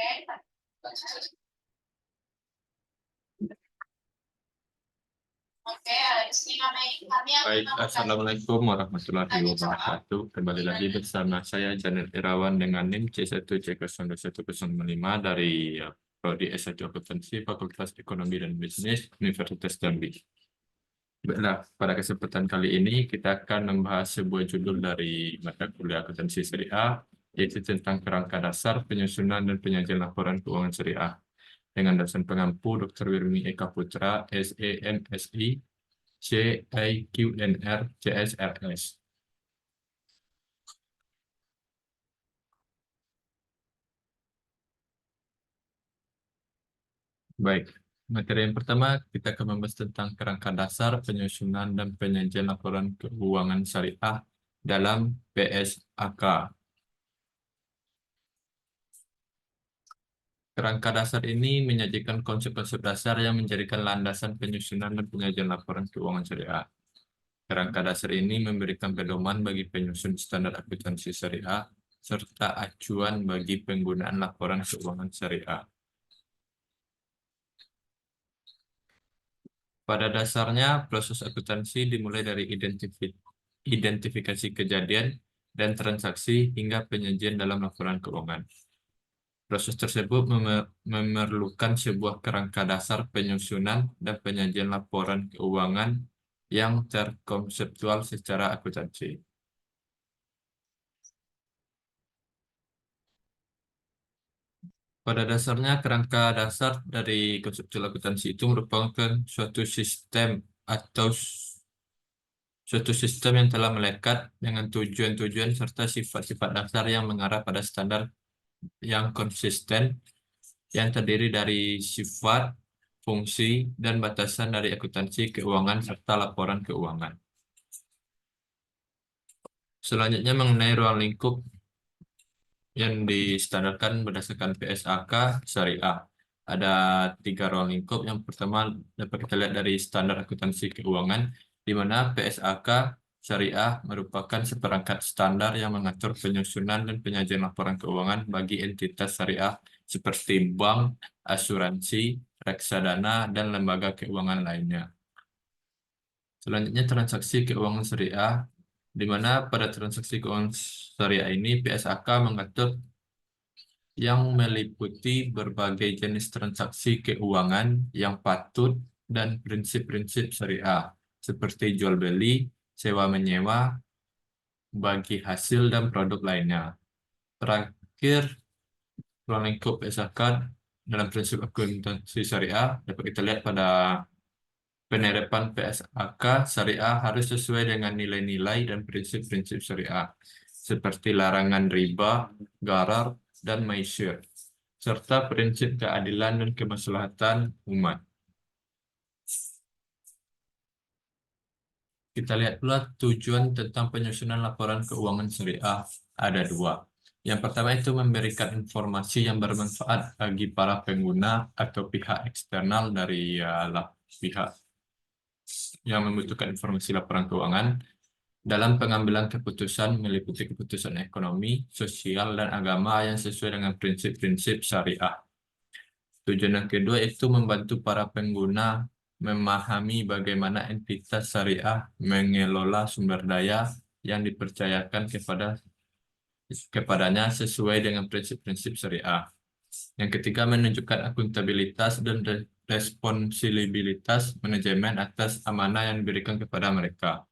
Baik, Assalamualaikum warahmatullahi wabarakatuh. Kembali lagi bersama saya Janet Irawan dengan NIM C1C02105 dari Prodi S1 Akuntansi Fakultas Ekonomi dan Bisnis Universitas Jambi. Baiklah, pada kesempatan kali ini kita akan membahas sebuah judul dari mata kuliah akuntansi syariah, yaitu tentang kerangka dasar penyusunan dan penyajian laporan keuangan syariah dengan dosen pengampu Dr. Wirmi Eka Putra, SEMSI, CIQNR, CSRS. Baik, materi yang pertama kita akan membahas tentang kerangka dasar penyusunan dan penyajian laporan keuangan syariah dalam PSAK. Kerangka dasar ini menyajikan konsep-konsep dasar yang menjadikan landasan penyusunan dan penyajian laporan keuangan syariah. Kerangka dasar ini memberikan pedoman bagi penyusun standar akuntansi syariah serta acuan bagi penggunaan laporan keuangan syariah. Pada dasarnya, proses akuntansi dimulai dari identifikasi kejadian dan transaksi hingga penyajian dalam laporan keuangan. Proses tersebut memerlukan sebuah kerangka dasar penyusunan dan penyajian laporan keuangan yang terkonseptual secara akuntansi. Pada dasarnya, kerangka dasar dari konseptual akuntansi itu merupakan suatu sistem yang telah melekat dengan tujuan-tujuan serta sifat-sifat dasar yang mengarah pada standar yang konsisten yang terdiri dari sifat, fungsi, dan batasan dari akuntansi keuangan serta laporan keuangan. Selanjutnya mengenai ruang lingkup yang distandarkan berdasarkan PSAK syariah. Ada 3 ruang lingkup. Yang pertama dapat kita lihat dari standar akuntansi keuangan, di mana PSAK syariah merupakan seperangkat standar yang mengatur penyusunan dan penyajian laporan keuangan bagi entitas syariah seperti bank, asuransi, reksadana, dan lembaga keuangan lainnya. Selanjutnya transaksi keuangan syariah, di mana pada transaksi keuangan syariah ini PSAK mengatur yang meliputi berbagai jenis transaksi keuangan yang patut dan prinsip-prinsip syariah, seperti jual beli, sewa menyewa, bagi hasil dan produk lainnya. Terakhir, ruang lingkup PSAK dalam prinsip akuntansi syariah dapat kita lihat pada penerapan PSAK syariah harus sesuai dengan nilai-nilai dan prinsip-prinsip syariah, seperti larangan riba, gharar, dan maisir, serta prinsip keadilan dan kemaslahatan umat. Kita lihat pula tujuan tentang penyusunan laporan keuangan syariah. Ada 2. Yang pertama itu memberikan informasi yang bermanfaat bagi para pengguna atau pihak eksternal dari pihak yang membutuhkan informasi laporan keuangan dalam pengambilan keputusan meliputi keputusan ekonomi, sosial, dan agama yang sesuai dengan prinsip-prinsip syariah. Tujuan yang kedua itu membantu para pengguna memahami bagaimana entitas syariah mengelola sumber daya yang dipercayakan kepadanya sesuai dengan prinsip-prinsip syariah. Yang ketiga, menunjukkan akuntabilitas dan responsibilitas manajemen atas amanah yang diberikan kepada mereka.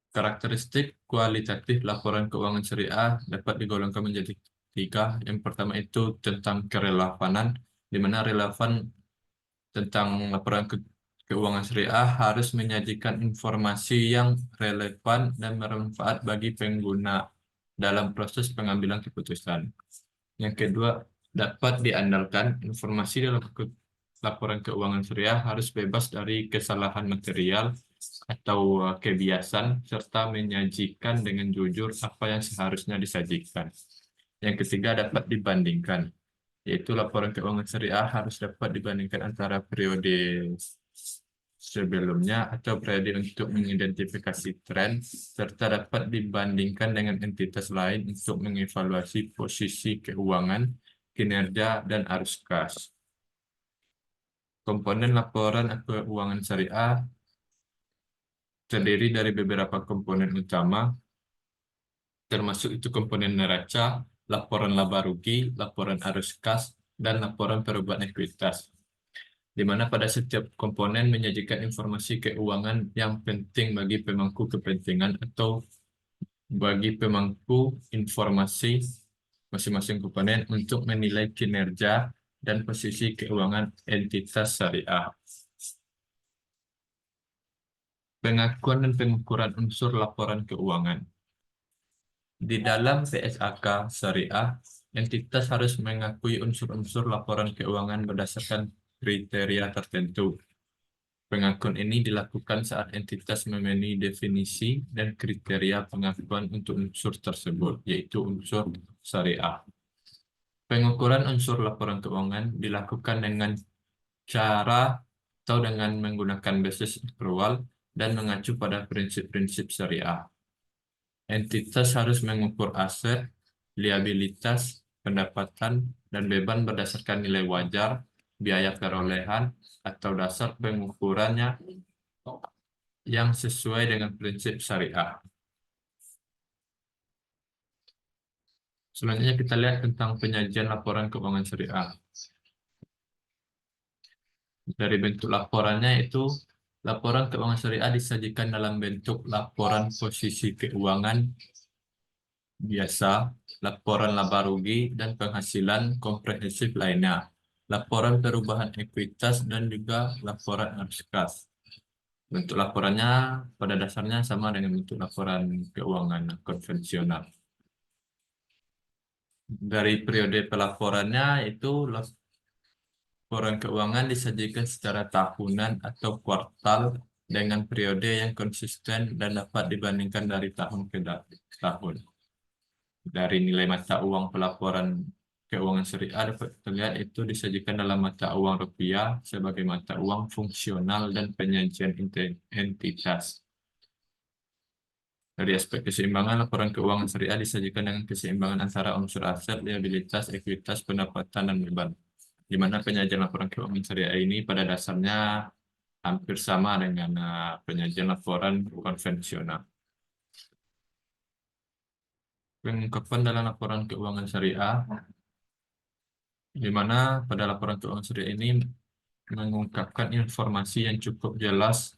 Karakteristik kualitatif laporan keuangan syariah dapat digolongkan menjadi 3. Yang pertama itu tentang kerelevanan, di mana relevan tentang laporan keuangan syariah harus menyajikan informasi yang relevan dan bermanfaat bagi pengguna dalam proses pengambilan keputusan. Yang kedua, dapat diandalkan informasi dalam laporan keuangan syariah harus bebas dari kesalahan material atau kebiasaan serta menyajikan dengan jujur apa yang seharusnya disajikan. Yang ketiga, dapat dibandingkan, yaitu laporan keuangan syariah harus dapat dibandingkan antara periode sebelumnya atau periode untuk mengidentifikasi tren, serta dapat dibandingkan dengan entitas lain untuk mengevaluasi posisi keuangan, kinerja, dan arus kas. Komponen laporan keuangan syariah terdiri dari beberapa komponen utama, termasuk itu komponen neraca, laporan laba rugi, laporan arus kas, dan laporan perubahan ekuitas, di mana pada setiap komponen menyajikan informasi keuangan yang penting bagi pemangku kepentingan atau bagi pemangku informasi masing-masing komponen untuk menilai kinerja dan posisi keuangan entitas syariah. Pengakuan dan pengukuran unsur laporan keuangan. Di dalam PSAK syariah, entitas harus mengakui unsur-unsur laporan keuangan berdasarkan kriteria tertentu. Pengakuan ini dilakukan saat entitas memenuhi definisi dan kriteria pengakuan untuk unsur tersebut, yaitu unsur syariah. Pengukuran unsur laporan keuangan dilakukan dengan cara atau dengan menggunakan basis akrual dan mengacu pada prinsip-prinsip syariah. Entitas harus mengukur aset, liabilitas, pendapatan, dan beban berdasarkan nilai wajar, biaya perolehan, atau dasar pengukurannya yang sesuai dengan prinsip syariah. Selanjutnya kita lihat tentang penyajian laporan keuangan syariah. Dari bentuk laporannya itu, laporan keuangan syariah disajikan dalam bentuk laporan posisi keuangan biasa, laporan laba rugi, dan penghasilan komprehensif lainnya, laporan perubahan ekuitas, dan juga laporan arus kas. Bentuk laporannya pada dasarnya sama dengan bentuk laporan keuangan konvensional. Dari periode pelaporannya itu laporan keuangan disajikan secara tahunan atau kuartal dengan periode yang konsisten dan dapat dibandingkan dari tahun ke tahun. Dari nilai mata uang pelaporan keuangan syariah dapat terlihat itu disajikan dalam mata uang rupiah sebagai mata uang fungsional dan penyajian entitas. Dari aspek keseimbangan, laporan keuangan syariah disajikan dengan keseimbangan antara unsur aset, liabilitas, ekuitas, pendapatan, dan beban. Di mana penyajian laporan keuangan syariah ini pada dasarnya hampir sama dengan penyajian laporan konvensional. Pengungkapan dalam laporan keuangan syariah, di mana pada laporan keuangan syariah ini mengungkapkan informasi yang cukup jelas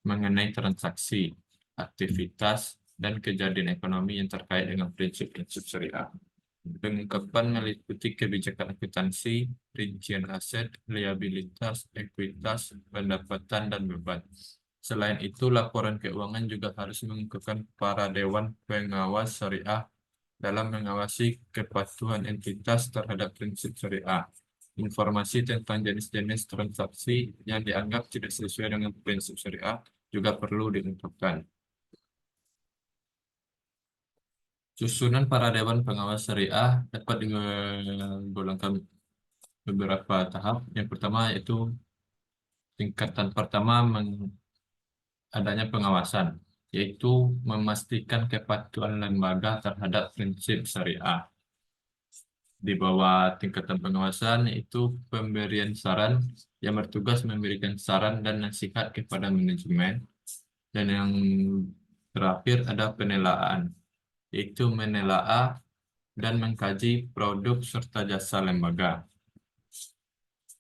mengenai transaksi, aktivitas, dan kejadian ekonomi yang terkait dengan prinsip-prinsip syariah. Pengungkapan meliputi kebijakan akuntansi, rincian aset, liabilitas, ekuitas, pendapatan, dan beban. Selain itu, laporan keuangan juga harus mengungkapkan para dewan pengawas syariah dalam mengawasi kepatuhan entitas terhadap prinsip syariah. Informasi tentang jenis-jenis transaksi yang dianggap tidak sesuai dengan prinsip syariah juga perlu diungkapkan. Susunan para dewan pengawas syariah dapat digolongkan beberapa tahap. Yang pertama yaitu tingkatan pertama adanya pengawasan, yaitu memastikan kepatuhan lembaga terhadap prinsip syariah. Di bawah tingkatan pengawasan yaitu pemberian saran yang bertugas memberikan saran dan nasihat kepada manajemen. Dan yang terakhir ada penelaan, yaitu menelaah dan mengkaji produk serta jasa lembaga.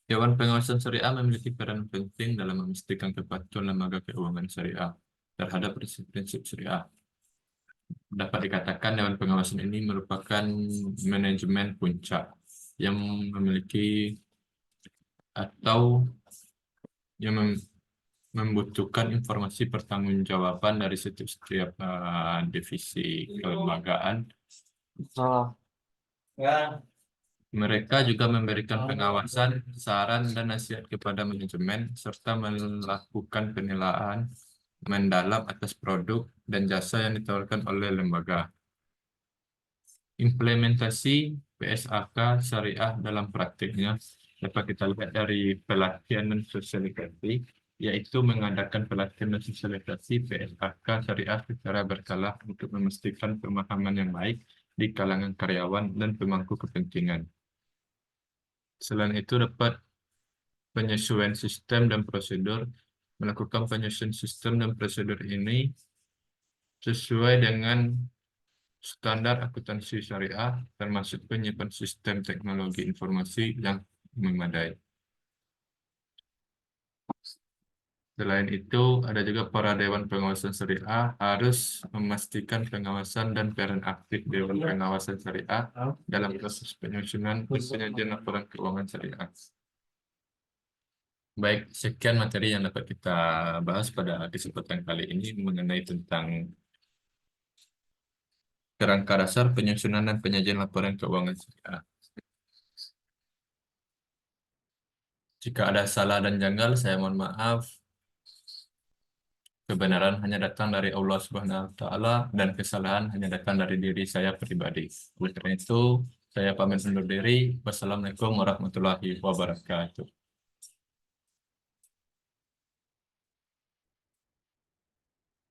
Dewan Pengawasan Syariah memiliki peran penting dalam memastikan kepatuhan lembaga keuangan syariah terhadap prinsip-prinsip syariah. Dapat dikatakan Dewan Pengawasan ini merupakan manajemen puncak yang memiliki atau yang membutuhkan informasi pertanggungjawaban dari setiap divisi kelembagaan. Mereka juga memberikan pengawasan, saran, dan nasihat kepada manajemen, serta melakukan penilaian mendalam atas produk dan jasa yang ditawarkan oleh lembaga. Implementasi PSAK syariah dalam praktiknya dapat kita lihat dari pelatihan dan sosialisasi yaitu mengadakan pelatihan dan sosialisasi PSAK syariah secara berkala untuk memastikan pemahaman yang baik di kalangan karyawan dan pemangku kepentingan. Selain itu, dapat penyesuaian sistem dan prosedur. Melakukan penyesuaian sistem dan prosedur ini sesuai dengan standar akuntansi syariah, termasuk penyimpanan sistem teknologi informasi yang memadai. Selain itu, ada juga para Dewan Pengawasan Syariah harus memastikan pengawasan dan peran aktif Dewan Pengawasan Syariah dalam proses penyusunan dan penyajian laporan keuangan syariah. Baik, sekian materi yang dapat kita bahas pada kesempatan kali ini mengenai tentang kerangka dasar penyusunan dan penyajian laporan keuangan syariah. Jika ada salah dan janggal, saya mohon maaf. Kebenaran hanya datang dari Allah Subhanahu wa Ta'ala, dan kesalahan hanya datang dari diri saya pribadi. Oleh karena itu, saya pamit undur diri. Wassalamualaikum warahmatullahi wabarakatuh.